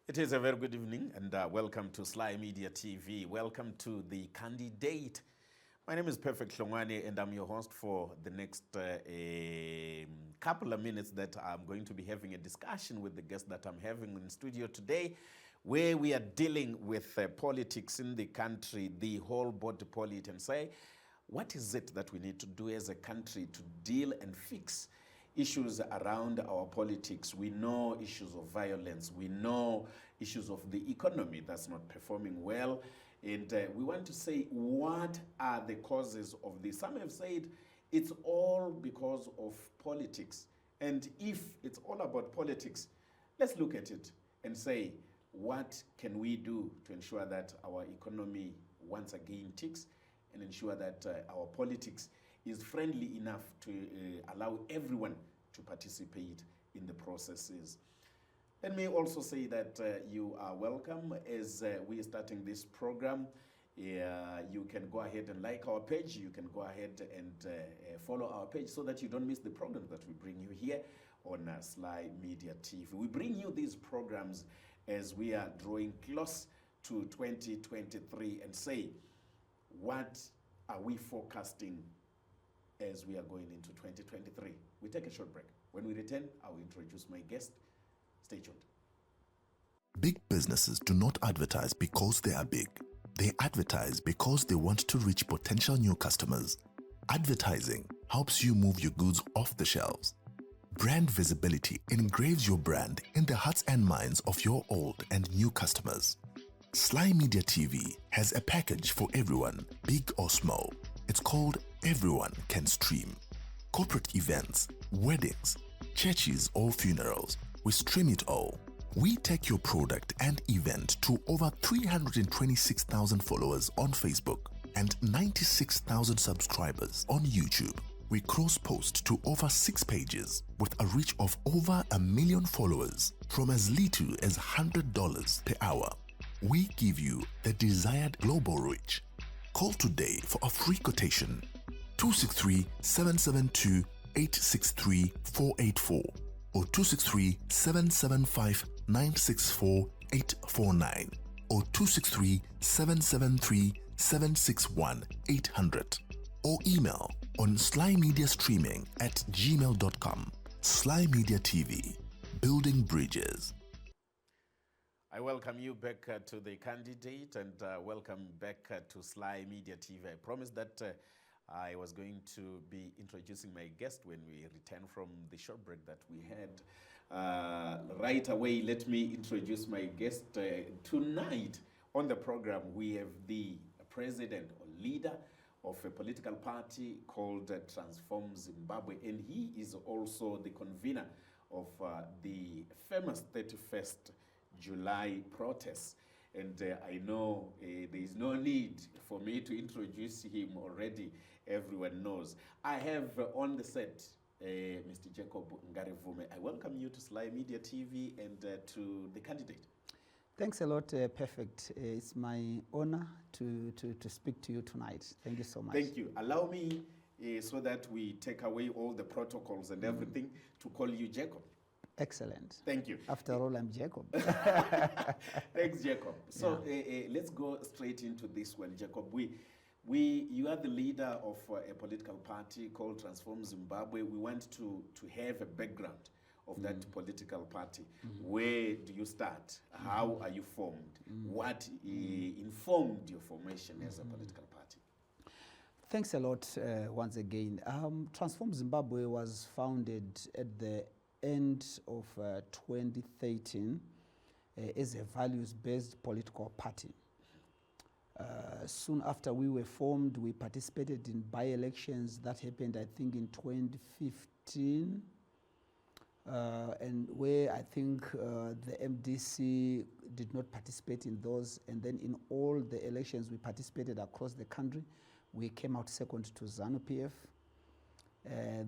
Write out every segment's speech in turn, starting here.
It is a very good evening and welcome to Sly Media TV. Welcome to the candidate. My name is Perfect Hlongwane and I'm your host for the next couple of minutes that I'm going to be having a discussion with the guest that I'm having in studio today, where we are dealing with politics in the country, the whole body politic, and say, what is it that we need to do as a country to deal and fix issues around our politics? We know issues of violence. We know issues of the economy that's not performing well. And we want to say, what are the causes of this? Some have said it's all because of politics. And if it's all about politics, let's look at it and say, what can we do to ensure that our economy once again ticks and ensure that our politics is friendly enough to allow everyone to participate in the processes. Let me also say that you are welcome as we are starting this program. You can go ahead and like our page. You can go ahead and follow our page so that you don't miss the programs that we bring you here on Sly Media TV. We bring you these programs as we are drawing close to 2023 and say, what are we forecasting as we are going into 2023. We take a short break. When we return, I will introduce my guest. Stay tuned. Big businesses do not advertise because they are big. They advertise because they want to reach potential new customers. Advertising helps you move your goods off the shelves. Brand visibility engraves your brand in the hearts and minds of your old and new customers. Sly Media TV has a package for everyone, big or small. It's called Everyone Can Stream. Corporate events, weddings, churches or funerals, we stream it all. We take your product and event to over 326,000 followers on Facebook and 96,000 subscribers on YouTube. We cross-post to over 6 pages with a reach of over 1 million followers from as little as $100 per hour. We give you the desired global reach. Call today for a free quotation. 263-772-863-484 or 263-775-964-849 or 263-773-761-800 or email on slymediastreaming@gmail.com. Sly Media TV, building bridges. I welcome you back to the candidate and welcome back to Sly Media TV. I promised that I was going to be introducing my guest when we return from the short break that we had. Right away, let me introduce my guest. Tonight on the program, we have the president or leader of a political party called Transform Zimbabwe, and he is also the convener of the famous 31st July protests. And I know there is no need for me to introduce him already. Everyone knows. I have on the set Mr. Jacob Ngarivhume. I welcome you to Sly Media TV and to the candidate. Thanks a lot, Perfect. It's my honor to speak to you tonight. Thank you so much. Thank you. Allow me, so that we take away all the protocols and everything, to call you Jacob. Excellent. Thank you. After all, I'm Jacob. Thanks, Jacob. So let's go straight into this one, Jacob. You are the leader of a political party called Transform Zimbabwe. We want to have a background of that political party. Where do you start? How are you formed? What informed your formation as a political party? Thanks a lot once again. Transform Zimbabwe was founded at the end of 2013 as a values-based political party. Soon after we were formed, we participated in by-elections that happened, I think, in 2015, and where I think the MDC did not participate in those. And then in all the elections we participated across the country, we came out second to ZANU-PF.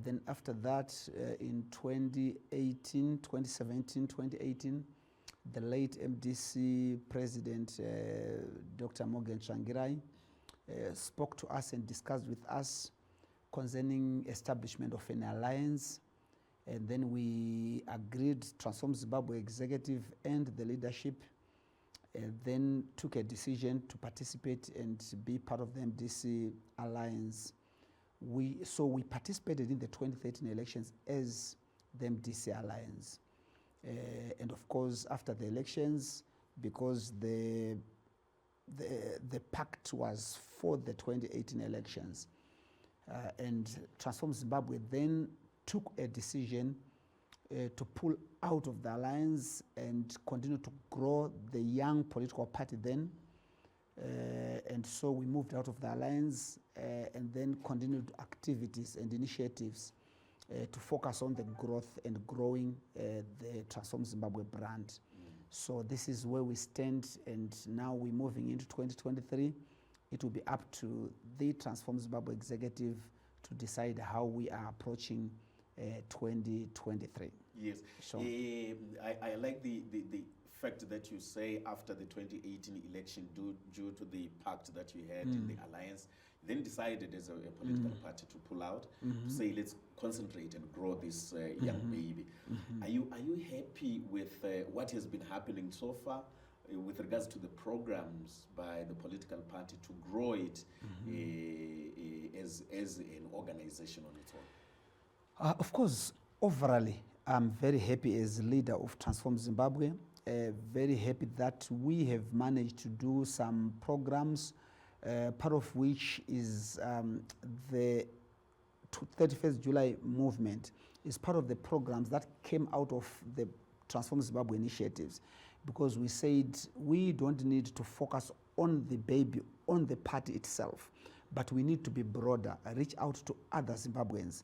Then after that, in 2018, the late MDC President, Dr. Morgan Tsvangirai, spoke to us and discussed with us concerning establishment of an alliance And then we agreed, Transform Zimbabwe executive and the leadership then took a decision to participate and be part of the MDC alliance. So we participated in the 2013 elections as the MDC alliance. And of course, after the elections, because the pact was for the 2018 elections, and Transform Zimbabwe then took a decision to pull out of the alliance and continue to grow the young political party then. And so we moved out of the alliance and then continued activities and initiatives to focus on the growth and growing the Transform Zimbabwe brand. So this is where we stand, and now we're moving into 2023. It will be up to the Transform Zimbabwe executive to decide how we are approaching 2023. Yes. So, I like the fact that you say after the 2018 election, due to the pact that you had in the alliance, then decided as a political party to pull out, to say let's concentrate and grow this young baby. Are you happy with what has been happening so far with regards to the programs by the political party to grow it as an organization on its own? of course, overall, I'm very happy as leader of Transform Zimbabwe. Very happy that we have managed to do some programs, part of which is the 31st July movement is part of the programs that came out of the Transform Zimbabwe initiatives, because we said we don't need to focus on the baby, on the party itself, but we need to be broader, reach out to other Zimbabweans,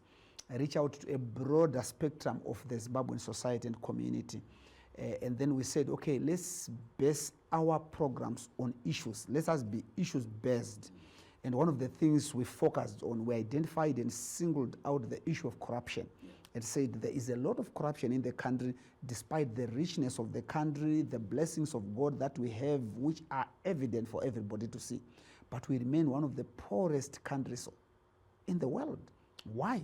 reach out to a broader spectrum of the Zimbabwean society and community. And then we said, okay, let's base our programs on issues. Let us be issues-based. And one of the things we focused on, we identified and singled out the issue of corruption and said there is a lot of corruption in the country, despite the richness of the country, the blessings of God that we have, which are evident for everybody to see. But we remain one of the poorest countries in the world. Why?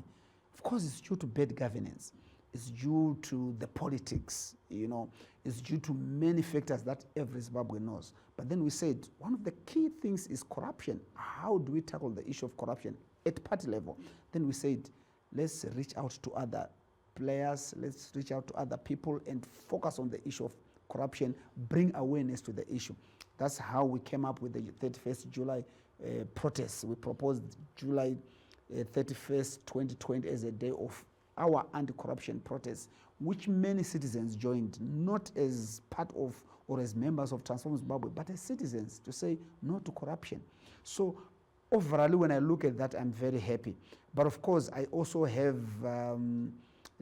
Of course, it's due to bad governance. It's due to the politics, it's due to many factors that every Zimbabwean knows. But then we said, one of the key things is corruption. How do we tackle the issue of corruption at party level? Then we said, let's reach out to other players, let's reach out to other people and focus on the issue of corruption, bring awareness to the issue. That's how we came up with the 31st July protests. We proposed July 31st, 2020 as a day of our anti-corruption protests, which many citizens joined, not as part of or as members of Transform Zimbabwe, but as citizens to say no to corruption. So overall, when I look at that, I'm very happy. But of course, I also have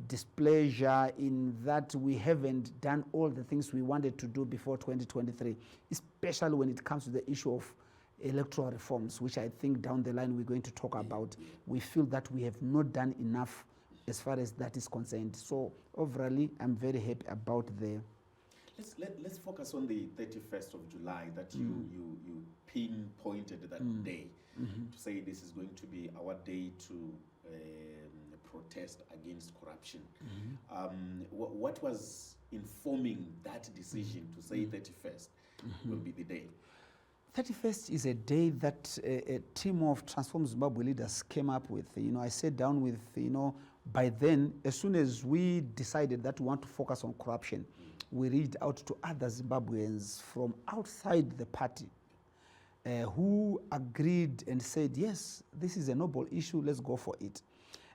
displeasure in that we haven't done all the things we wanted to do before 2023, especially when it comes to the issue of electoral reforms, which I think down the line we're going to talk about. We feel that we have not done enough as far as that is concerned. So overall, I'm very happy about the... Let's focus on the 31st of July that you pinpointed that day to say this is going to be our day to protest against corruption. What was informing that decision to say 31st will be the day? 31st is a day that a team of Transform Zimbabwe leaders came up with. I sat down with, by then, as soon as we decided that we want to focus on corruption, we reached out to other Zimbabweans from outside the party who agreed and said, yes, this is a noble issue, let's go for it.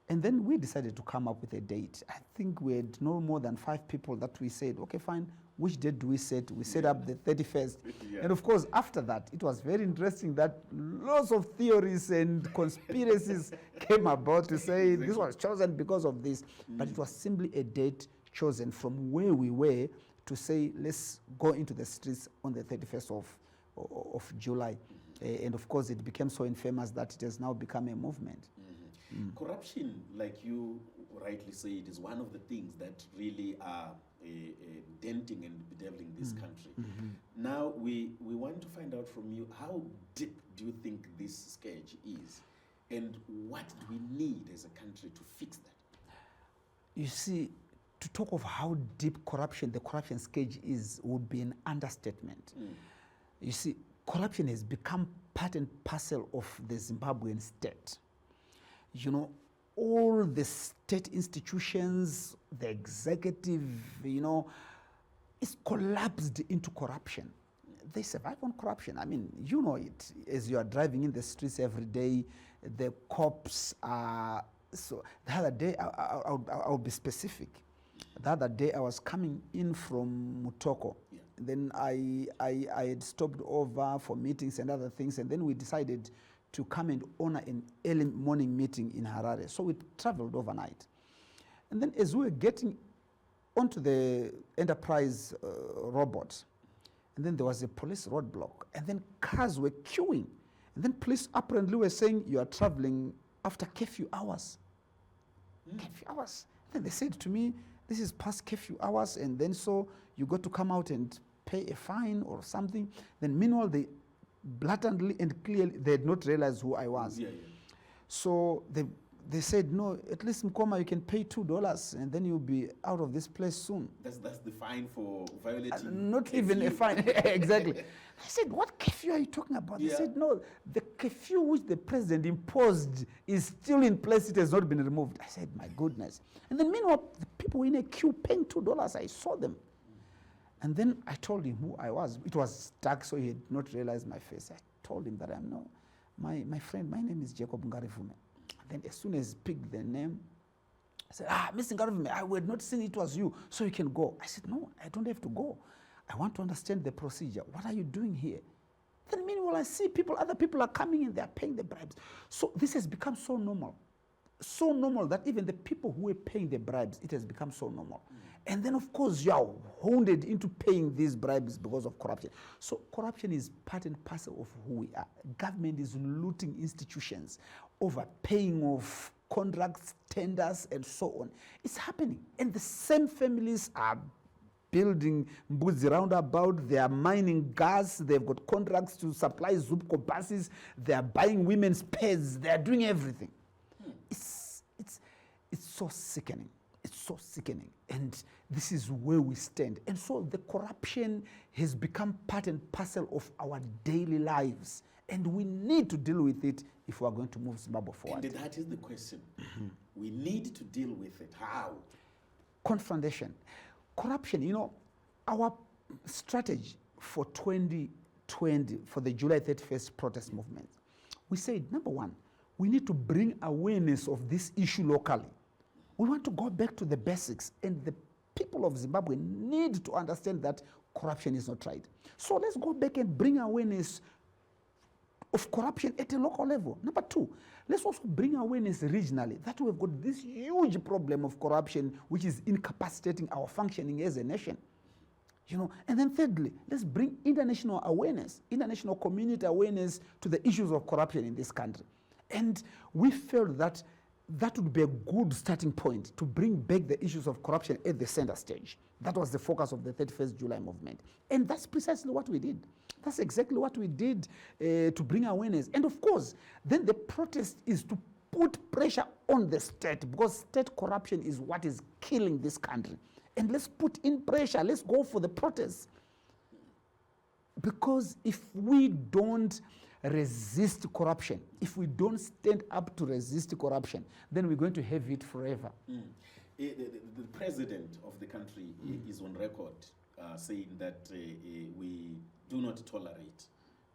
And then we decided to come up with a date. I think we had no more than 5 people that we said, okay, fine, which date do we set? We set up the 31st. And of course, after that, it was very interesting that lots of theories and conspiracies came about to say this was chosen because of this. But it was simply a date chosen from where we were to say, let's go into the streets on the 31st of July. And of course, it became so infamous that it has now become a movement. Corruption, like you rightly said, is one of the things that really are denting and bedeviling this country. Now, we want to find out from you, how deep do you think this scourge is? And what do we need as a country to fix that? You see, to talk of how deep the corruption scourge is, would be an understatement. You see, corruption has become part and parcel of the Zimbabwean state. You know, all the state institutions, the executive, you know, is collapsed into corruption. They survive on corruption. I mean, you know it. As you are driving in the streets every day, the cops are... So the other day, I'll be specific. The other day, I was coming in from Mutoko. Yeah. Then I had stopped over for meetings and other things, and then we decided to come and honor an early morning meeting in Harare. So we traveled overnight. And then as we were getting onto the Enterprise robot, and then there was a police roadblock, and then cars were queuing. And then police apparently were saying, you are traveling after curfew hours. Curfew hours. Then they said to me, this is past curfew hours, and then so you got to come out and pay a fine or something. Then meanwhile, they blatantly and clearly, they had not realized who I was. Yeah, yeah. So they said, no, at least Mkoma, you can pay $2 and then you'll be out of this place soon. That's the fine for violating not curfew. Even a fine. Exactly. I said, what curfew are you talking about? Yeah. They said, no, the curfew which the president imposed is still in place. It has not been removed. I said, my goodness. And then meanwhile, the people in a queue paying $2, I saw them. And then I told him who I was. It was dark, so he had not realized my face. I told him that I'm no, my friend, my name is Jacob Ngarivhume. And then as soon as he picked the name, I said, Mr. Ngarivhume, I had not seen it was you, so you can go. I said, no, I don't have to go. I want to understand the procedure. What are you doing here? Then meanwhile, I see other people are coming and they are paying the bribes. So this has become so normal that even the people who are paying the bribes, it has become so normal. And then, of course, you are hounded into paying these bribes because of corruption. So corruption is part and parcel of who we are. Government is looting institutions, overpaying of contracts, tenders, and so on. It's happening. And the same families are building Mbuzi roundabout, they are mining gas, they've got contracts to supply Zupco buses, they are buying women's pads, they are doing everything. It's so sickening. It's so sickening. And this is where we stand. And so the corruption has become part and parcel of our daily lives. And we need to deal with it if we are going to move Zimbabwe forward. And that is the question. We need to deal with it. How? Confrontation. Corruption, you know, our strategy for 2020, for the July 31st protest movement, we said, number one, we need to bring awareness of this issue locally. We want to go back to the basics, and the people of Zimbabwe need to understand that corruption is not right. So let's go back and bring awareness of corruption at a local level. Number two, let's also bring awareness regionally that we've got this huge problem of corruption which is incapacitating our functioning as a nation. You know, and then thirdly, let's bring international awareness, international community awareness to the issues of corruption in this country. And we felt that that would be a good starting point to bring back the issues of corruption at the center stage. That was the focus of the 31st July movement. And that's precisely what we did. That's exactly what we did to bring awareness. And of course, then the protest is to put pressure on the state, because state corruption is what is killing this country. And let's put in pressure. Let's go for the protest. Because if we don't resist corruption, if we don't stand up to resist corruption, then we're going to have it forever. The president of the country is on record saying that we do not tolerate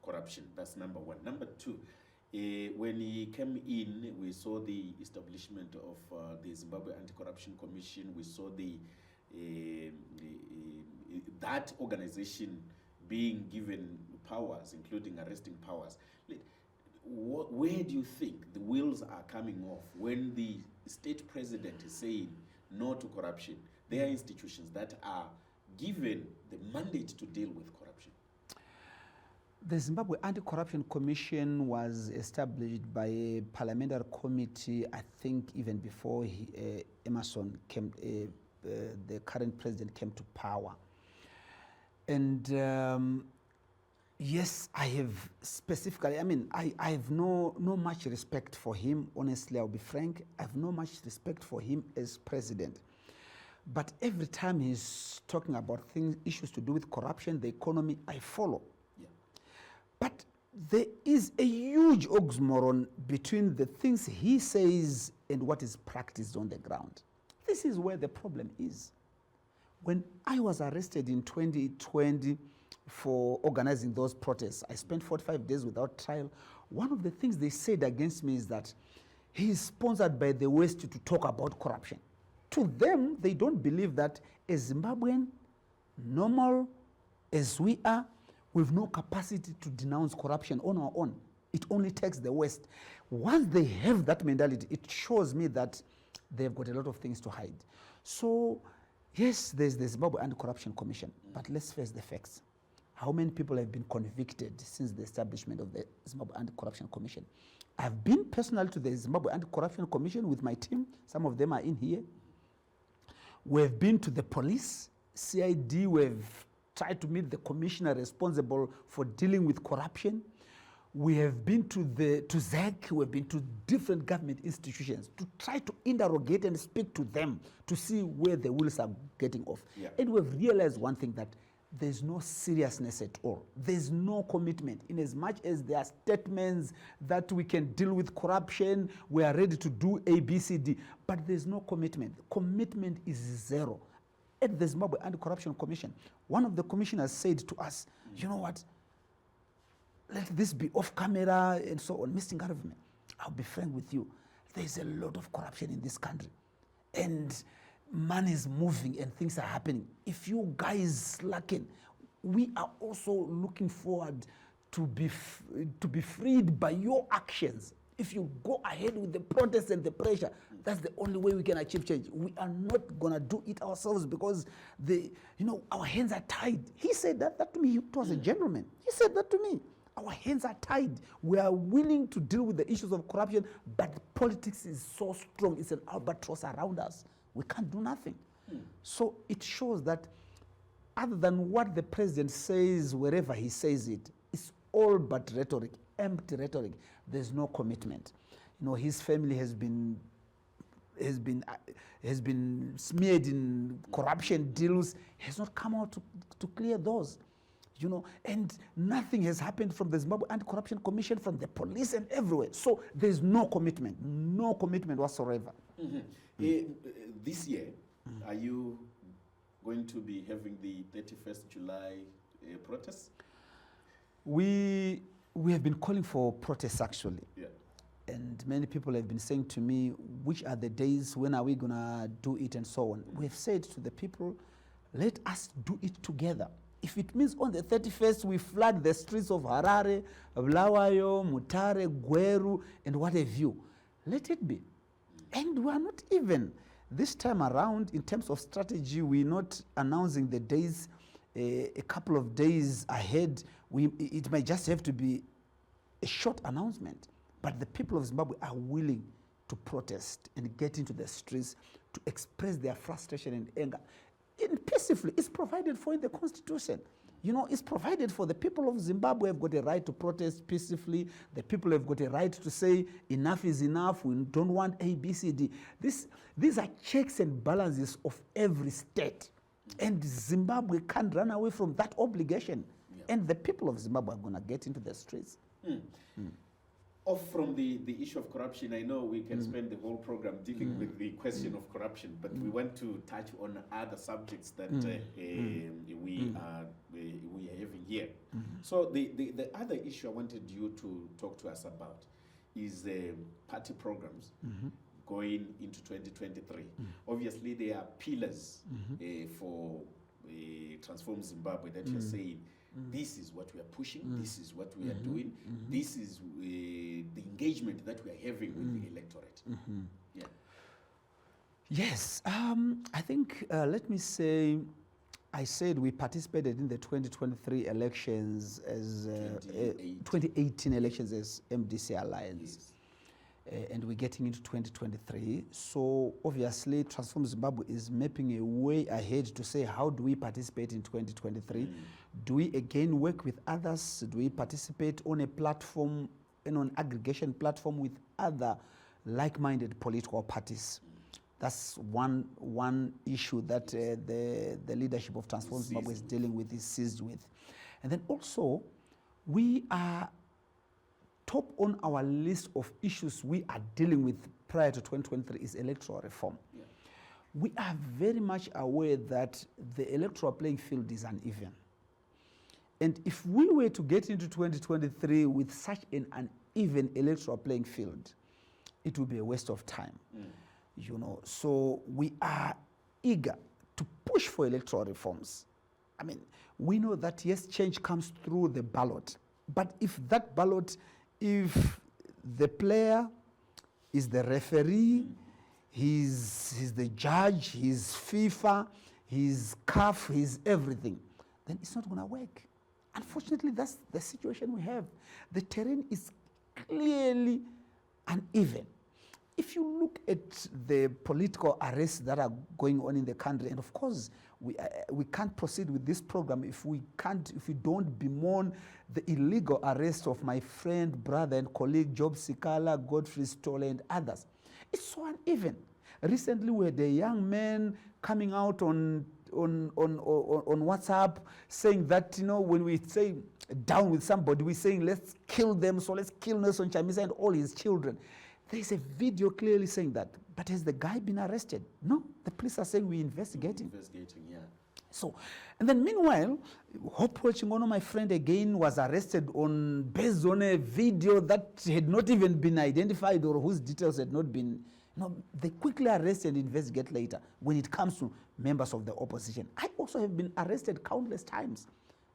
corruption. That's number one. Number two, when he came in, we saw the establishment of the Zimbabwe Anti-Corruption Commission. We saw that organization being given powers, including arresting powers. Where do you think the wheels are coming off when the state president is saying no to corruption? There are institutions that are given the mandate to deal with corruption. The Zimbabwe Anti-Corruption Commission was established by a parliamentary committee, I think even before Emerson came, the current president came to power. And yes, I have specifically, I have no much respect for him. Honestly, I'll be frank. I have no much respect for him as president. But every time he's talking about issues to do with corruption, the economy, I follow. Yeah. But there is a huge oxymoron between the things he says and what is practiced on the ground. This is where the problem is. When I was arrested in 2020 for organizing those protests, I spent 45 days without trial. One of the things they said against me is that he is sponsored by the West to talk about corruption. To them, they don't believe that a Zimbabwean, normal as we are, with no capacity to denounce corruption on our own. It only takes the West. Once they have that mentality, it shows me that they've got a lot of things to hide. So, yes, there's the Zimbabwe Anti-Corruption Commission, but let's face the facts. How many people have been convicted since the establishment of the Zimbabwe Anti-Corruption Commission? I've been personally to the Zimbabwe Anti-Corruption Commission with my team. Some of them are in here. We've been to the police, CID. We've tried to meet the commissioner responsible for dealing with corruption. We have been to ZEC. We've been to different government institutions to try to interrogate and speak to them to see where the wheels are getting off. Yeah. And we've realized one thing, that there's no seriousness at all. There's no commitment. In as much as there are statements that we can deal with corruption, we are ready to do A, B, C, D, but there's no commitment. Commitment is zero. At the Zimbabwe Anti-Corruption Commission, one of the commissioners said to us, you know what, let this be off camera and so on. Mr. Ngarivhume, I'll be frank with you, there's a lot of corruption in this country. And money is moving and things are happening. If you guys slacking, we are also looking forward to be freed by your actions. If you go ahead with the protests and the pressure, that's the only way we can achieve change. We are not gonna do it ourselves because our hands are tied. He said that to me. He was a gentleman. He said that to me. Our hands are tied. We are willing to deal with the issues of corruption, but politics is so strong. It's an albatross around us. We can't do nothing. So it shows that other than what the president says, wherever he says it, it's all but rhetoric, empty rhetoric. There's no commitment. His family has been smeared in corruption deals. He has not come out to clear those. And nothing has happened from the Zimbabwe Anti-Corruption Commission, from the police and everywhere. So there's no commitment whatsoever. This year, are you going to be having the 31st July protests? We have been calling for protests, actually. Yeah. And many people have been saying to me, which are the days, when are we going to do it, and so on. We've said to the people, let us do it together. If it means on the 31st we flood the streets of Harare, Bulawayo, Mutare, Gweru, and what have you, let it be. And we are not even, this time around, in terms of strategy, we're not announcing the days a couple of days ahead. It might just have to be a short announcement. But the people of Zimbabwe are willing to protest and get into the streets to express their frustration and anger. And peacefully, it's provided for in the Constitution. It's provided for. The people of Zimbabwe have got a right to protest peacefully. The people have got a right to say enough is enough. We don't want A, B, C, D. These are checks and balances of every state. And Zimbabwe can't run away from that obligation. Yeah. And the people of Zimbabwe are going to get into the streets. Off from the issue of corruption, I know we can spend the whole program dealing with the question of corruption, but we want to touch on other subjects that we are having here. So the other issue I wanted you to talk to us about is party programs going into 2023. Obviously, there are pillars for Transform Zimbabwe that you're saying, this is what we are pushing, this is what we are doing, this is the engagement that we are having with the electorate. Yeah. Yes, I think, let me say, I said we participated in the 2023 elections as 2018 elections as MDC Alliance. Yes. And we're getting into 2023. So obviously Transform Zimbabwe is mapping a way ahead to say, how do we participate in 2023? Do we again work with others? Do we participate on a platform, on an aggregation platform with other like-minded political parties? That's one issue that the leadership of Transform Zimbabwe is dealing with, is seized with. And then also, we are top on our list of issues we are dealing with prior to 2023 is electoral reform. Yeah. We are very much aware that the electoral playing field is uneven. And if we were to get into 2023 with such an uneven electoral playing field, it would be a waste of time. You know, so we are eager to push for electoral reforms. I mean, we know that yes, change comes through the ballot, but if that ballot, if the player is the referee, he's the judge, he's FIFA, he's CAF, he's everything, then it's not going to work. Unfortunately, that's the situation we have. The terrain is clearly uneven. If you look at the political arrests that are going on in the country, and of course, we can't proceed with this program if we don't bemoan the illegal arrest of my friend, brother, and colleague Job Sikala, Godfrey Stolle, and others. It's so uneven. Recently, we had a young man coming out on WhatsApp saying that, you know, when we say down with somebody, we're saying let's kill them, so let's kill Nelson Chamisa and all his children. There's a video clearly saying that. But has the guy been arrested? No. The police are saying we're investigating. Investigating, yeah. So, and then meanwhile, Hope Chingono, my friend, again was arrested based on a video that had not even been identified or whose details had not been, you know, they quickly arrest and investigate later when it comes to members of the opposition. I also have been arrested countless times.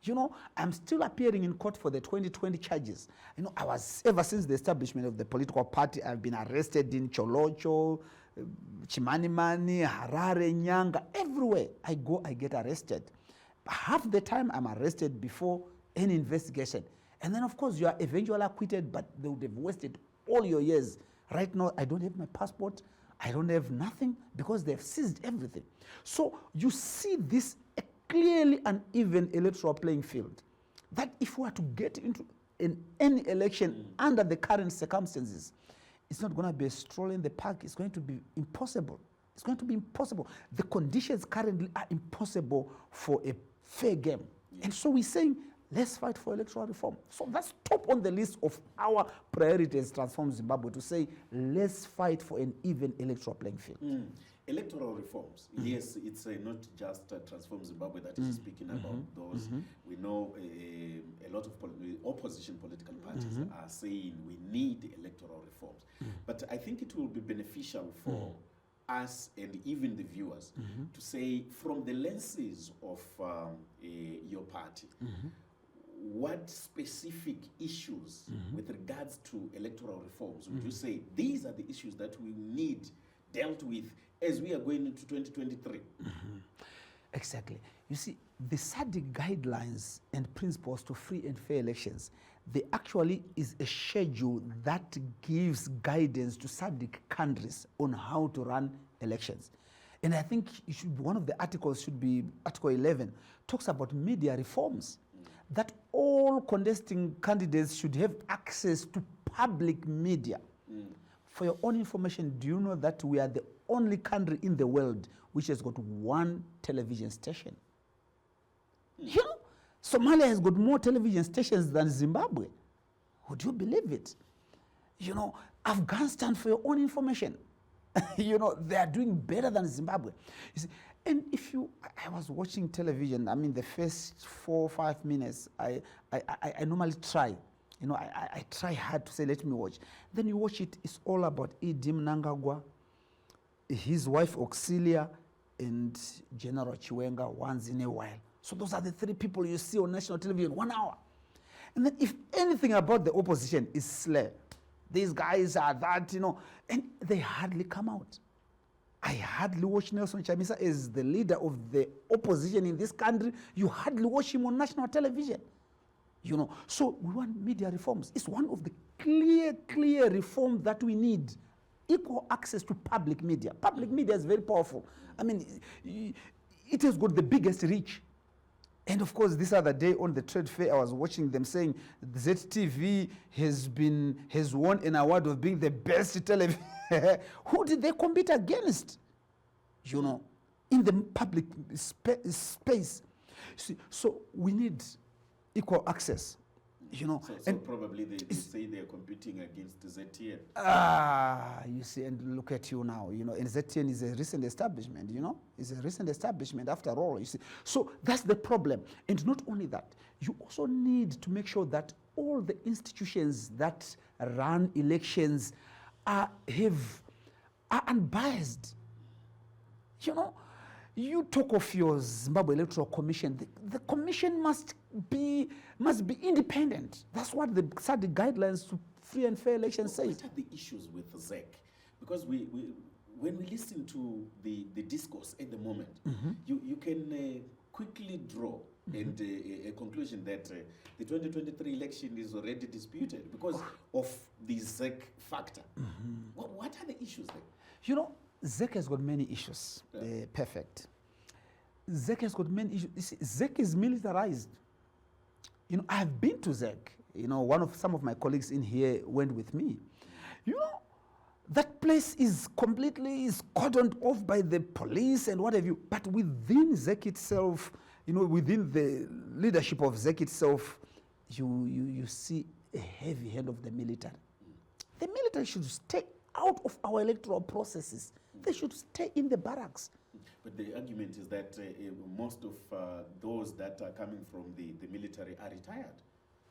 You know, I'm still appearing in court for the 2020 charges. You know, ever since the establishment of the political party, I've been arrested in Cholocho, Chimanimani, Harare, Nyanga, everywhere I go, I get arrested. Half the time I'm arrested before any investigation. And then of course you are eventually acquitted, but they would have wasted all your years. Right now, I don't have my passport. I don't have nothing because they've seized everything. So you see this clearly uneven electoral playing field, that if we are to get into any election under the current circumstances, it's not going to be a stroll in the park. It's going to be impossible. It's going to be impossible. The conditions currently are impossible for a fair game. Yeah. And so we're saying, let's fight for electoral reform. So that's top on the list of our priorities, Transform Zimbabwe, to say, let's fight for an even electoral playing field. Electoral reforms, yes, it's not just Transform Zimbabwe that is speaking about those. We know a lot of opposition political parties are saying we need electoral reforms. But I think it will be beneficial for us and even the viewers to say, from the lenses of your party, what specific issues with regards to electoral reforms would you say these are the issues that we need dealt with as we are going into 2023? Exactly. You see, the SADC guidelines and principles to free and fair elections, they actually is a schedule that gives guidance to SADC countries on how to run elections. And I think it should be, one of the articles should be Article 11, talks about media reforms, that all contesting candidates should have access to public media. For your own information, do you know that we are the only country in the world which has got one television station? You know, Somalia has got more television stations than Zimbabwe. Would you believe it? You know, Afghanistan, for your own information, you know, they are doing better than Zimbabwe. You see, and if you, I was watching television, I mean, the first 4 or 5 minutes, I normally try. You know, I try hard to say, let me watch. Then you watch it, it's all about Idi Mnangagwa, his wife Auxilia, and General Chiwenga once in a while. So those are the 3 people you see on national television, 1 hour. And then if anything about the opposition is slay, these guys are that, you know, and they hardly come out. I hardly watch Nelson Chamisa as the leader of the opposition in this country. You hardly watch him on national television. You know, so we want media reforms. It's one of the clear reforms that we need. Equal access to public media. Public media is very powerful. I mean, it has got the biggest reach. And of course, this other day on the trade fair, I was watching them saying ZTV has won an award of being the best television. Who did they compete against? you know, in the public space. See, so we need equal access, you know. So probably they say they're competing against ZTN. You see, and look at you now, you know, and ZTN is a recent establishment, you know. It's a recent establishment after all, you see. So that's the problem. And not only that, you also need to make sure that all the institutions that run elections are unbiased. You know, you talk of your Zimbabwe Electoral Commission. The commission must be independent. That's what the SADC guidelines to free and fair elections say. What are the issues with the ZEC? Because when we listen to the discourse at the moment, you can quickly draw and a conclusion that the 2023 election is already disputed because of the ZEC factor. What are the issues there? You know, ZEC has got many issues. Perfect. ZEC has got many issues. You see, ZEC is militarized. You know, I've been to ZEC. You know, some of my colleagues in here went with me. You know, that place is completely cordoned off by the police and what have you. But within ZEC itself, you know, within the leadership of ZEC itself, you see a heavy hand of the military. The military should stay out of our electoral processes. They should stay in the barracks. But the argument is that most of those that are coming from the military are retired.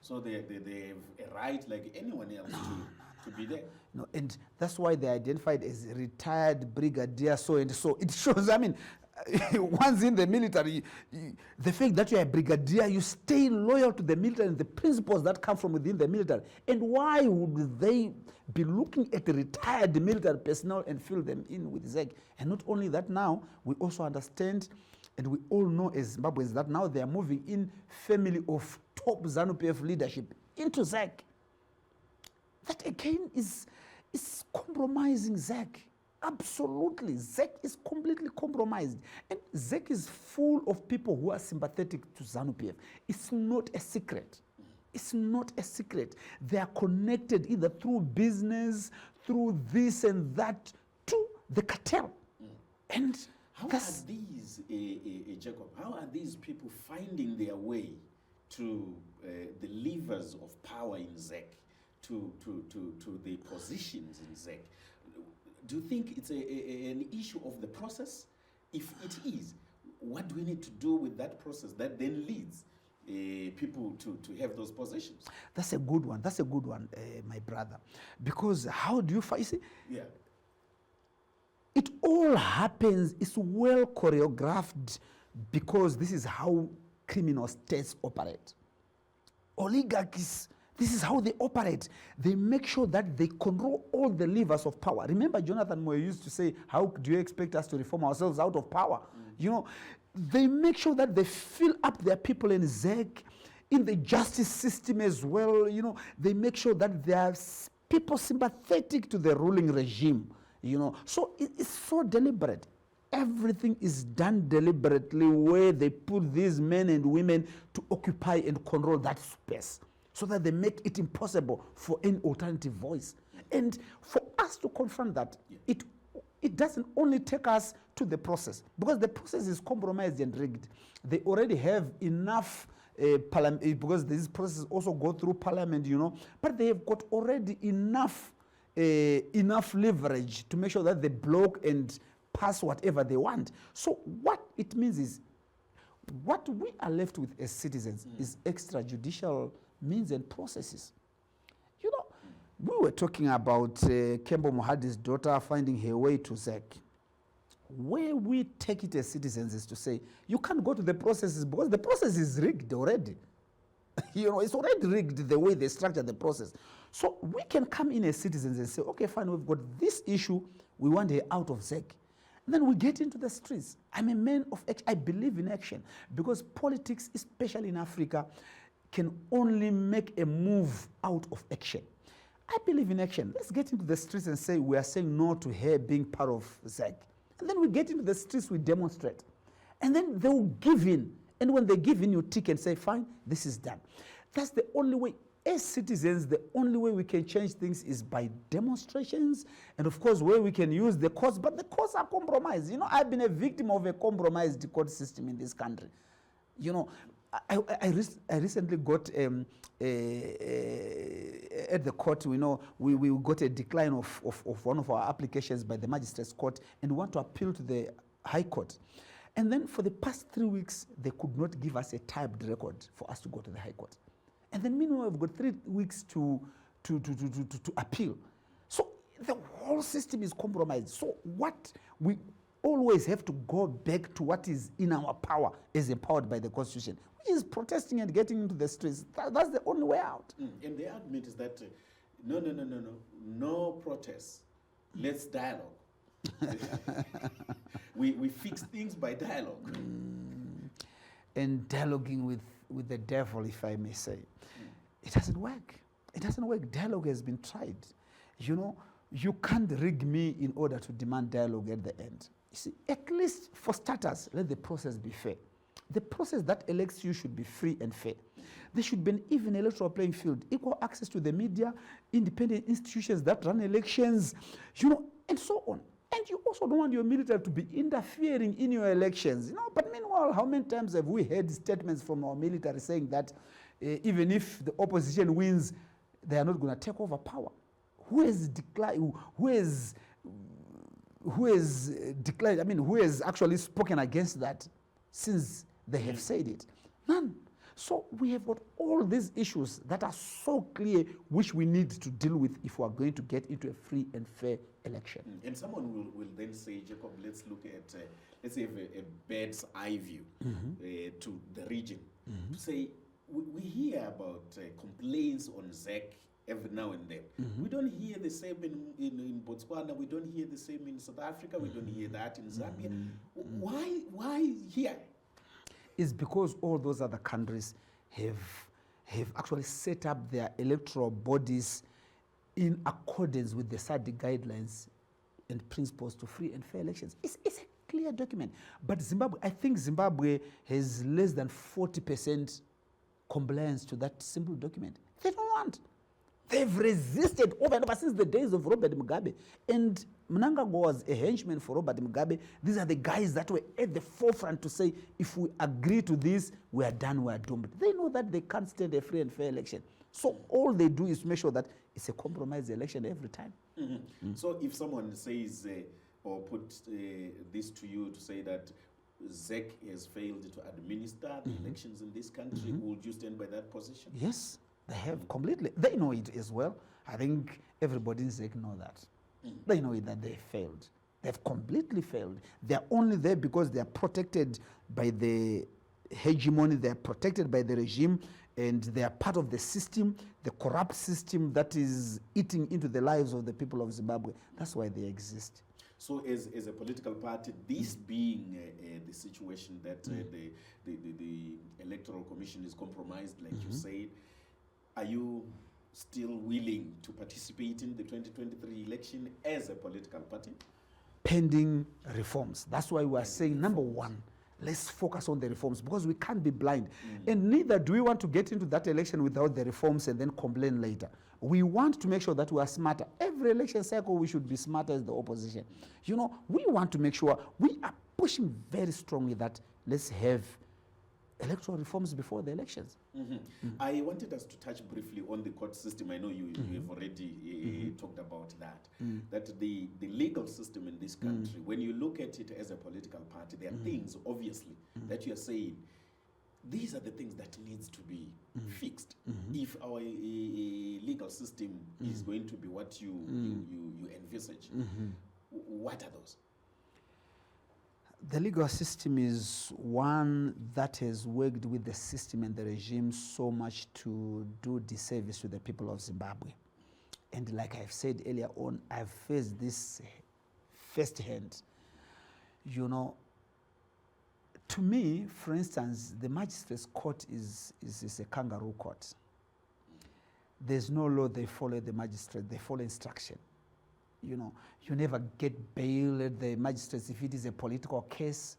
So they have a right like anyone else to be there. No, and that's why they're identified as retired brigadier so and so. It shows, I mean, once in the military, the fact that you're a brigadier, you stay loyal to the military and the principles that come from within the military. And why would they be looking at the retired military personnel and fill them in with ZEC? And not only that, now we also understand and we all know as Zimbabweans that now they are moving in family of top ZANU-PF leadership into ZEC. That again is compromising ZEC. Absolutely. ZEC is completely compromised. And ZEC is full of people who are sympathetic to ZANU-PF. It's not a secret. It's not a secret. They are connected either through business, through this and that, to the cartel. And how are these, Jacob, how are these people finding their way to the levers of power in ZEC, to the positions in ZEC? Do you think it's an issue of the process? If it is, what do we need to do with that process that then leads people to have those positions? That's a good one. That's a good one, my brother. Because how do you find? See, yeah. It all happens, it's well choreographed because this is how criminal states operate. Oligarchies, this is how they operate. They make sure that they control all the levers of power. Remember Jonathan Moyo used to say, how do you expect us to reform ourselves out of power? You know, they make sure that they fill up their people in ZEC, in the justice system as well. You know, they make sure that there are people sympathetic to the ruling regime. You know, so it's so deliberate. Everything is done deliberately where they put these men and women to occupy and control that space so that they make it impossible for any alternative voice. And for us to confront that, it doesn't only take us to the process, because the process is compromised and rigged. They already have enough parliament, because these processes also go through parliament, you know, but they have got already enough leverage to make sure that they block and pass whatever they want. So what it means is, what we are left with as citizens is extrajudicial means and processes. You know, we were talking about Kembo Mohadi's daughter finding her way to ZEC. Where we take it as citizens is to say, you can't go to the processes because the process is rigged already. You know, it's already rigged the way they structure the process. So we can come in as citizens and say, okay, fine, we've got this issue, we want her out of ZEC. And then we get into the streets. I'm a man of action. I believe in action because politics, especially in Africa, can only make a move out of action. I believe in action. Let's get into the streets and say we are saying no to her being part of ZEC. And then we get into the streets, we demonstrate. And then they will give in. And when they give in, you tick and say, fine, this is done. That's the only way. as citizens, the only way we can change things is by demonstrations, and of course, where we can use the courts, but the courts are compromised. You know, I've been a victim of a compromised court system in this country. You know, I recently got at the court, we got a decline of one of our applications by the magistrates court, and we want to appeal to the High Court. And then for the past 3 weeks, they could not give us a typed record for us to go to the High Court. And then meanwhile, we've got 3 weeks to appeal. So the whole system is compromised. So what we always have to go back to what is in our power as empowered by the Constitution, which is protesting and getting into the streets. That's the only way out. And the argument is that no protest. Let's dialogue. we fix things by dialogue. And dialoguing with the devil, if I may say. It doesn't work. It doesn't work. Dialogue has been tried. You know, you can't rig me in order to demand dialogue at the end. You see, at least for starters, let the process be fair. The process that elects you should be free and fair. There should be an even electoral playing field, equal access to the media, independent institutions that run elections, you know, and so on. And you also don't want your military to be interfering in your elections, you know. But meanwhile, how many times have we heard statements from our military saying that even if the opposition wins, they are not going to take over power? Who has declared? Who has declared? I mean, who has actually spoken against that since they have said it? None. So we have got all these issues that are so clear, which we need to deal with if we are going to get into a free and fair election. And someone will then say, Jacob, let's look at, let's say, a bird's eye view to the region. To say, we hear about complaints on ZEC every now and then. We don't hear the same in Botswana. We don't hear the same in South Africa. We don't hear that in Zambia. Why here? Is because all those other countries have actually set up their electoral bodies in accordance with the SADC guidelines and principles to free and fair elections. It's a clear document. But Zimbabwe, I think Zimbabwe has less than 40% compliance to that simple document. They don't want. They've resisted over and over since the days of Robert Mugabe. And Mnangagwa was a henchman for Robert Mugabe. These are the guys that were at the forefront to say, if we agree to this, we are done, we are doomed. They know that they can't stand a free and fair election. So all they do is make sure that it's a compromised election every time. So if someone says, or puts this to you to say that ZEC has failed to administer the elections in this country, would you stand by that position? Yes. They have completely. They know it as well. I think everybody in ZEC know that. They know it, that they failed. They've completely failed. They're only there because they are protected by the hegemony. They are protected by the regime, and they are part of the system, the corrupt system that is eating into the lives of the people of Zimbabwe. That's why they exist. So as a political party, this being the situation that the Electoral Commission is compromised, like you said, are you still willing to participate in the 2023 election as a political party? Pending reforms. That's why we are saying, number one, let's focus on the reforms, because we can't be blind. And neither do we want to get into that election without the reforms and then complain later. We want to make sure that we are smarter. Every election cycle, we should be smarter as the opposition. You know, we want to make sure we are pushing very strongly that let's have electoral reforms before the elections. I wanted us to touch briefly on the court system. I know you have already talked about that. That the legal system in this country, when you look at it as a political party, there are things, obviously, that you are saying, these are the things that needs to be fixed. If our legal system is going to be what you envisage, what are those? The legal system is one that has worked with the system and the regime so much to do disservice to the people of Zimbabwe. And like I've said earlier on, I've faced this firsthand. You know, to me, for instance, the magistrates' court is a kangaroo court. There's no law, they follow the magistrate, they follow instruction. You know, you never get bail at the magistrates if it is a political case.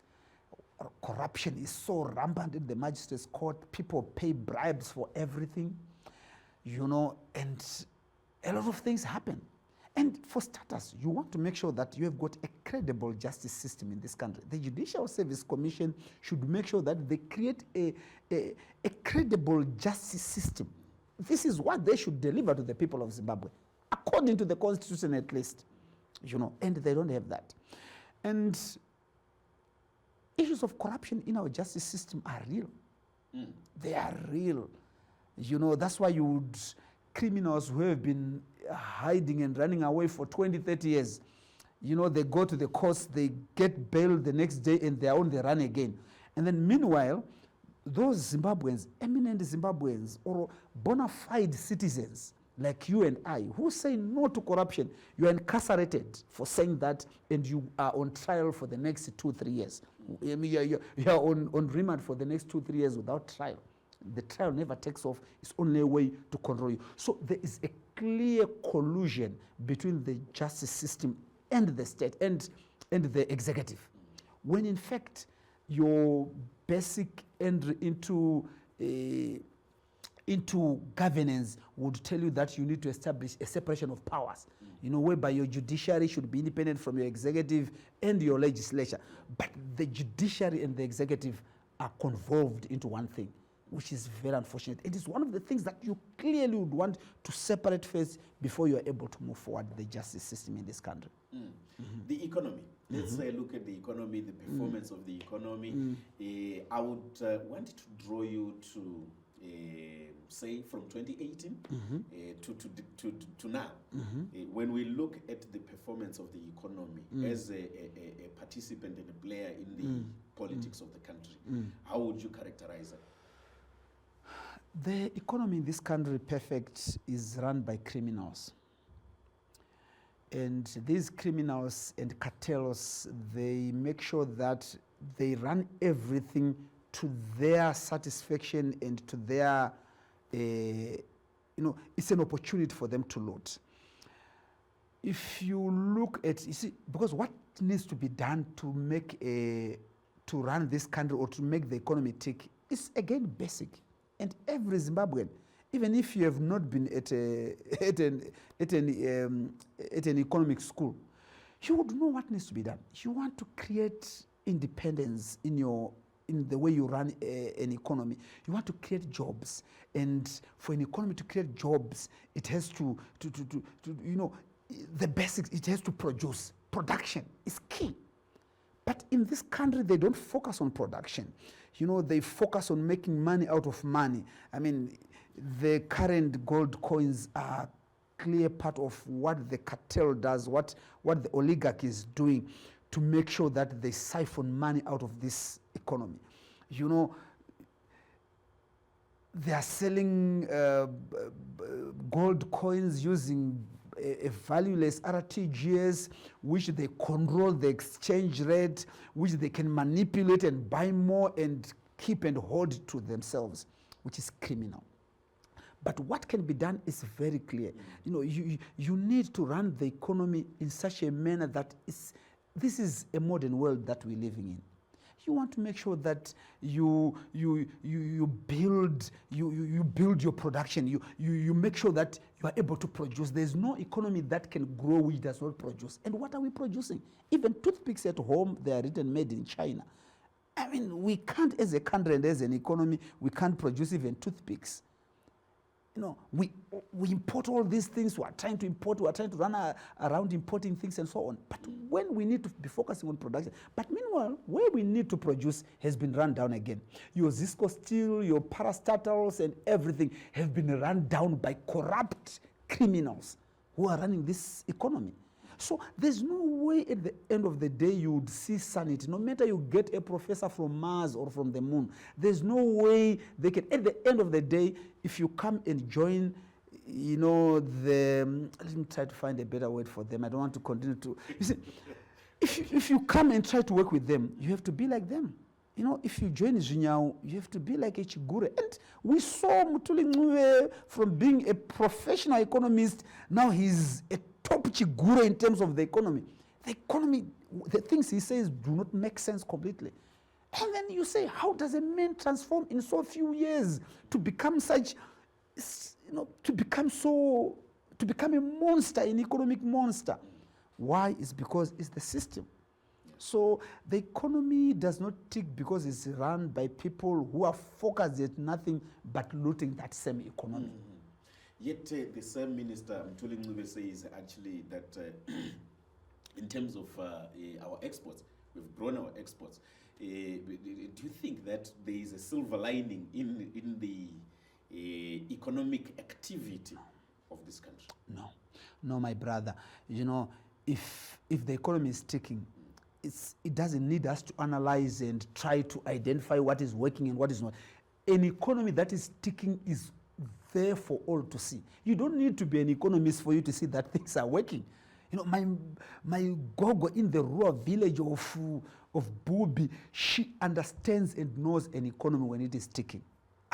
Corruption is so rampant in the magistrates' court. People pay bribes for everything. you know, and a lot of things happen. And for starters, you want to make sure that you have got a credible justice system in this country. The Judicial Service Commission should make sure that they create a credible justice system. This is what they should deliver to the people of Zimbabwe, according to the Constitution at least, you know, and they don't have that. And issues of corruption in our justice system are real. They are real. You know, that's why you would, criminals who have been hiding and running away for 20, 30 years, you know, they go to the courts, they get bail the next day, and they're on the run again. And then meanwhile, those Zimbabweans, eminent Zimbabweans, or bona fide citizens like you and I, who say no to corruption, you are incarcerated for saying that, and you are on trial for the next 2-3 years. I mean, you are on remand for the next 2-3 years without trial. The trial never takes off. It's only a way to control you. So there is a clear collusion between the justice system and the state and the executive, when in fact your basic entry into governance would tell you that you need to establish a separation of powers, you know, whereby your judiciary should be independent from your executive and your legislature. But the judiciary and the executive are convolved into one thing, which is very unfortunate. It is one of the things that you clearly would want to separate first before you are able to move forward the justice system in this country. The economy. Let's look at the economy, the performance of the economy. I would want to draw you to say from 2018 to now. When we look at the performance of the economy as a participant and a player in the politics of the country, how would you characterize it? The economy in this country, perfect, is run by criminals. And these criminals and cartels, they make sure that they run everything to their satisfaction and to their, you know, it's an opportunity for them to loot. If you look at, you see, because what needs to be done to make to run this country or to make the economy tick is again basic. And every Zimbabwean, even if you have not been at an economic school, you would know what needs to be done. You want to create independence in the way you run an economy. You want to create jobs, and for an economy to create jobs, it has to you know, the basics. It has to produce. Production is key. But in this country, they don't focus on production. You know, they focus on making money out of money. I mean, the current gold coins are clear part of what the cartel does, what the oligarchy is doing to make sure that they siphon money out of this economy. You know, they are selling gold coins using a valueless RTGS, which they control the exchange rate, which they can manipulate and buy more and keep and hold to themselves, which is criminal. But what can be done is very clear. You know, you need to run the economy in such a manner that this is a modern world that we're living in. You want to make sure that you build your production. You make sure that you are able to produce. There's no economy that can grow which does not produce. And what are we producing? Even toothpicks at home, they are written made in China. I mean, we can't, as a country and as an economy, we can't produce even toothpicks. You know, we import all these things. We are trying to import. We are trying to run around importing things and so on. But when we need to be focusing on production, but meanwhile, where we need to produce has been run down again. Your Zisco steel, your parastatals, and everything have been run down by corrupt criminals who are running this economy. So there's no way at the end of the day you would see sanity. No matter you get a professor from Mars or from the moon, there's no way they can, at the end of the day, if you come and join, you know, let me try to find a better word for them. I don't want to continue to, you see, if you come and try to work with them, you have to be like them. You know, if you join Zinyao, you have to be like a Chigure. And we saw Mutuli Ngwe from being a professional economist, now he's a top Chigure in terms of the economy. The economy, the things he says do not make sense completely. And then you say, how does a man transform in so few years to become such, to become a monster, an economic monster. Why? It's because it's the system. So the economy does not tick because it's run by people who are focused at nothing but looting that same economy. Yet the same minister, Mtuli says actually that in terms of our exports, we've grown our exports. Do you think that there is a silver lining in the economic activity of this country? No, my brother. If the economy is ticking, it doesn't need us to analyze and try to identify what is working and what is not. An economy that is ticking is there for all to see. You don't need to be an economist for you to see that things are working. My gogo in the rural village of Bubi, she understands and knows an economy when it is ticking.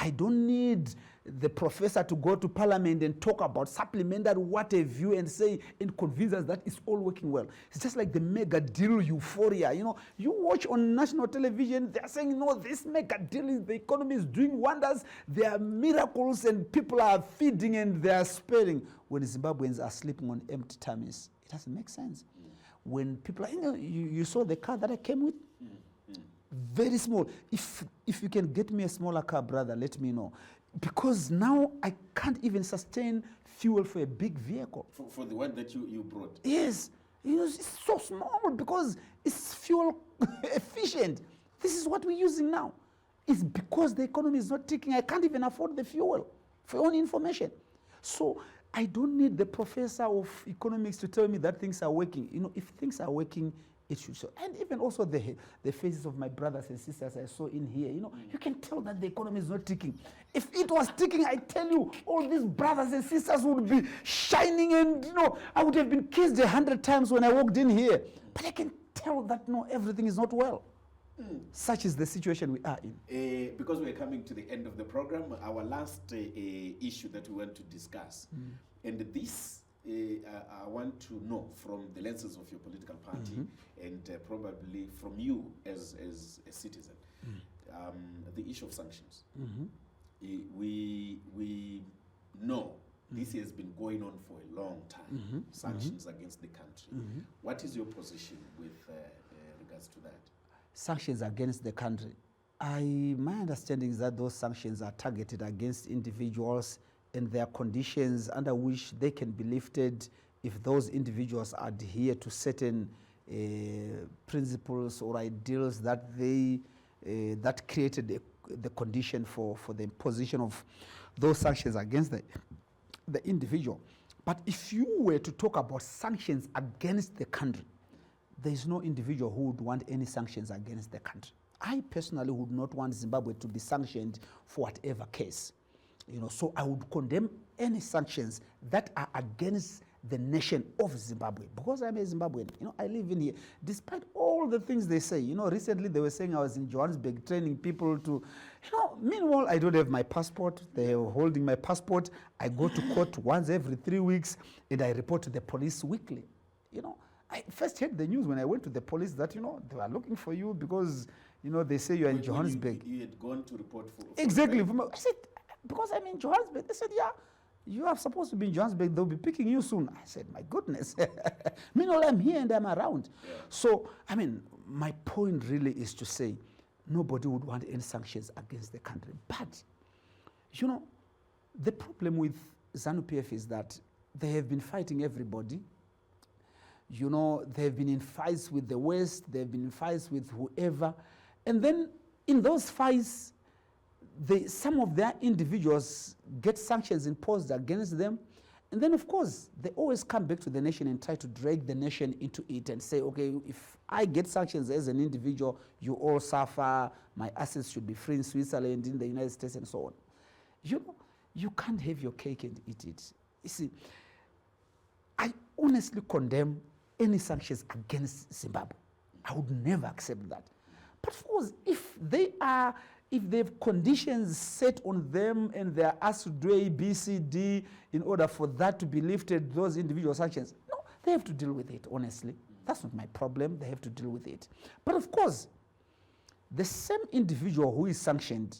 I don't need the professor to go to parliament and talk about supplementary what have you and say and convince us that it's all working well. It's just like the mega deal euphoria. You watch on national television, they're saying, no, this mega deal, the economy is doing wonders. There are miracles and people are feeding and they are sparing. When Zimbabweans are sleeping on empty tummies, it doesn't make sense. When people are, you saw the car that I came with? Very small. If you can get me a smaller car, brother, let me know. Because now I can't even sustain fuel for a big vehicle. For the one that you brought? Yes. It's so small because it's fuel efficient. This is what we're using now. It's because the economy is not ticking. I can't even afford the fuel, for your own information. So I don't need the professor of economics to tell me that things are working. If things are working, it should show. And even also the faces of my brothers and sisters I saw in here, you can tell that the economy is not ticking. If it was ticking, I tell you, all these brothers and sisters would be shining and, I would have been kissed 100 times when I walked in here. But I can tell that, no, everything is not well. Such is the situation we are in. Because we're coming to the end of the program, our last issue that we want to discuss, and this I want to know from the lenses of your political party and probably from you as a citizen, the issue of sanctions. We know this has been going on for a long time, sanctions against the country. What is your position with regards to that? Sanctions against the country. My understanding is that those sanctions are targeted against individuals and their conditions under which they can be lifted if those individuals adhere to certain principles or ideals that that created the condition for the imposition of those sanctions against the individual. But if you were to talk about sanctions against the country, there is no individual who would want any sanctions against the country. I personally would not want Zimbabwe to be sanctioned for whatever case. So I would condemn any sanctions that are against the nation of Zimbabwe, because I'm a Zimbabwean. I live in here. Despite all the things they say, recently they were saying I was in Johannesburg training people to, meanwhile I don't have my passport. They are holding my passport. I go to court once every 3 weeks and I report to the police weekly. I first heard the news when I went to the police that, they were looking for you because, they say you're in Johannesburg. You had gone to report for exactly. I said, because I'm in Johannesburg. They said, yeah, you are supposed to be in Johannesburg. They'll be picking you soon. I said, my goodness. Meanwhile, I'm here and I'm around. Yeah. So, my point really is to say nobody would want any sanctions against the country. But, the problem with ZANU-PF is that they have been fighting everybody. They've been in fights with the West. They've been in fights with whoever. And then in those fights, some of their individuals get sanctions imposed against them. And then, of course, they always come back to the nation and try to drag the nation into it and say, okay, if I get sanctions as an individual, you all suffer, my assets should be free in Switzerland, in the United States, and so on. You can't have your cake and eat it. You see, I honestly condemn any sanctions against Zimbabwe. I would never accept that. But of course, if they have conditions set on them and they are asked to do A, B, C, D in order for that to be lifted, those individual sanctions, no, they have to deal with it, honestly. That's not my problem. They have to deal with it. But of course, the same individual who is sanctioned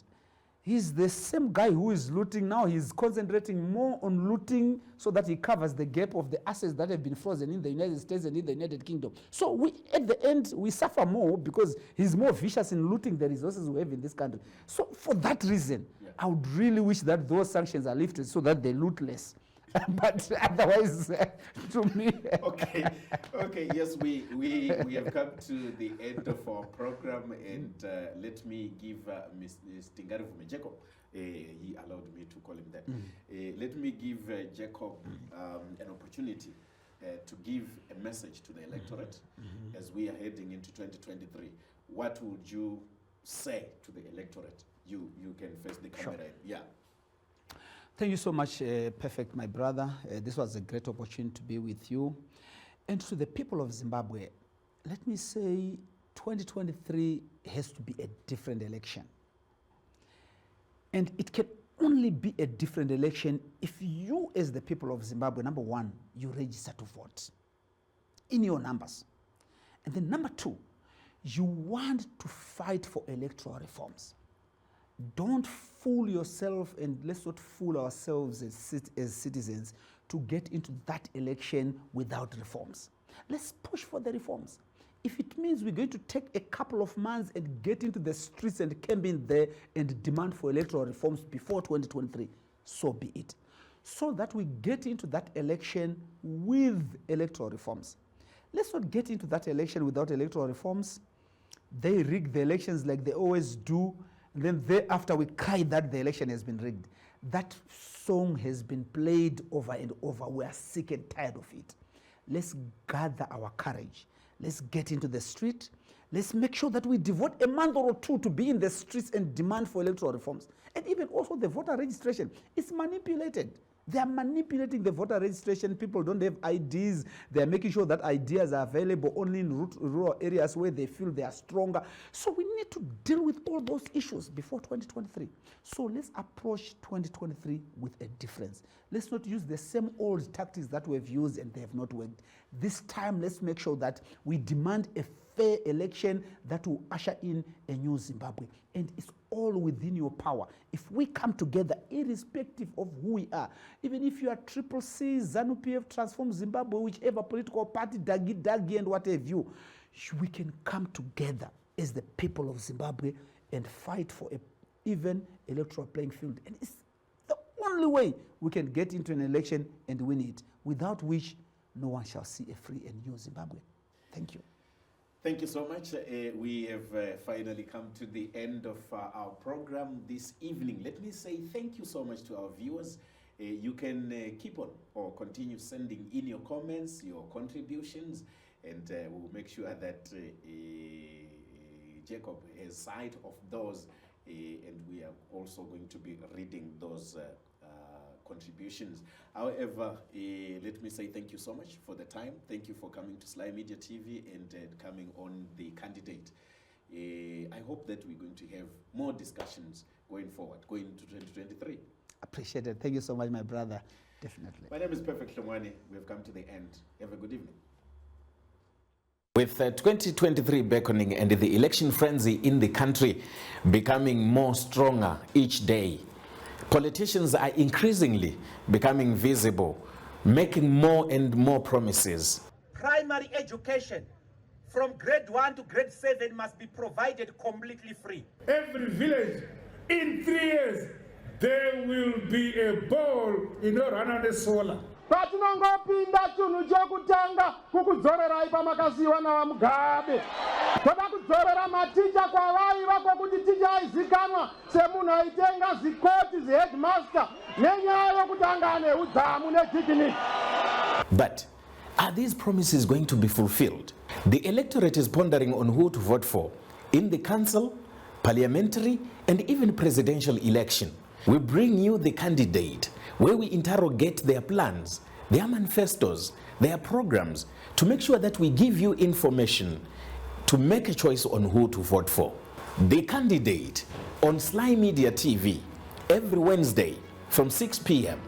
He's the same guy who is looting now. He's concentrating more on looting so that he covers the gap of the assets that have been frozen in the United States and in the United Kingdom. So we, at the end, we suffer more because he's more vicious in looting the resources we have in this country. So for that reason, I would really wish that those sanctions are lifted so that they loot less. But otherwise, to me... Okay, yes, we have come to the end of our program, and let me give Mr. Ngarivhume Jacob, he allowed me to call him that. Let me give Jacob an opportunity to give a message to the electorate as we are heading into 2023. What would you say to the electorate? You can face the camera. Sure. Yeah. Thank you so much, Perfect, my brother. This was a great opportunity to be with you. And to the people of Zimbabwe, let me say 2023 has to be a different election. And it can only be a different election if you, as the people of Zimbabwe, number one, you register to vote in your numbers. And then number two, you want to fight for electoral reforms. Don't fool yourself, and let's not fool ourselves as citizens to get into that election without reforms. Let's push for the reforms. If it means we're going to take a couple of months and get into the streets and campaign there and demand for electoral reforms before 2023, so be it. So that we get into that election with electoral reforms. Let's not get into that election without electoral reforms. They rig the elections like they always do. And then thereafter we cry that the election has been rigged. That song has been played over and over. We are sick and tired of it. Let's gather our courage. Let's get into the street. Let's make sure that we devote a month or two to be in the streets and demand for electoral reforms. And even also the voter registration. It's manipulated. They are manipulating the voter registration. People don't have IDs. They are making sure that ideas are available only in rural areas where they feel they are stronger. So we need to deal with all those issues before 2023. So let's approach 2023 with a difference. Let's not use the same old tactics that we've used and they have not worked. This time, let's make sure that we demand a fair election that will usher in a new Zimbabwe. And it's all within your power. If we come together, irrespective of who we are, even if you are Triple C, ZANU-PF, Transform Zimbabwe, whichever political party, Dagi, and what have you, we can come together as the people of Zimbabwe and fight for an even electoral playing field. And it's the only way we can get into an election and win it, without which no one shall see a free and new Zimbabwe. Thank you. Thank you so much. We have finally come to the end of our program this evening. Let me say thank you so much to our viewers. You can keep on or continue sending in your comments, your contributions, and we'll make sure that Jacob has sight of those, and we are also going to be reading those contributions. However, let me say thank you so much for the time. Thank you for coming to Sly Media TV and coming on the candidate. I hope that we're going to have more discussions going forward, going into 2023. Appreciate it. Thank you so much, my brother. Definitely. My name is Perfect Hlongwane. We have come to the end. Have a good evening. With 2023 beckoning and the election frenzy in the country becoming more stronger each day, politicians are increasingly becoming visible, making more and more promises. Primary education from grade 1 to grade 7 must be provided completely free. Every village, in 3 years, there will be a ball in Orana Sola. Patinongopinda tunhu chekutanga kukudzorerai pamakasiyiwa navamugabe. Toda kudzorera maticha kwavaiva kwokuti ticha aizikanwa semunhu aitenga zikoti zheadmaster nenyaya yokuti anga ane udzamu nejikiniki. But are these promises going to be fulfilled? The electorate is pondering on who to vote for in the council, parliamentary, and even presidential election. We bring you the candidate, where we interrogate their plans, their manifestos, their programs, to make sure that we give you information to make a choice on who to vote for. The candidate on Sly Media TV every Wednesday from 6 p.m.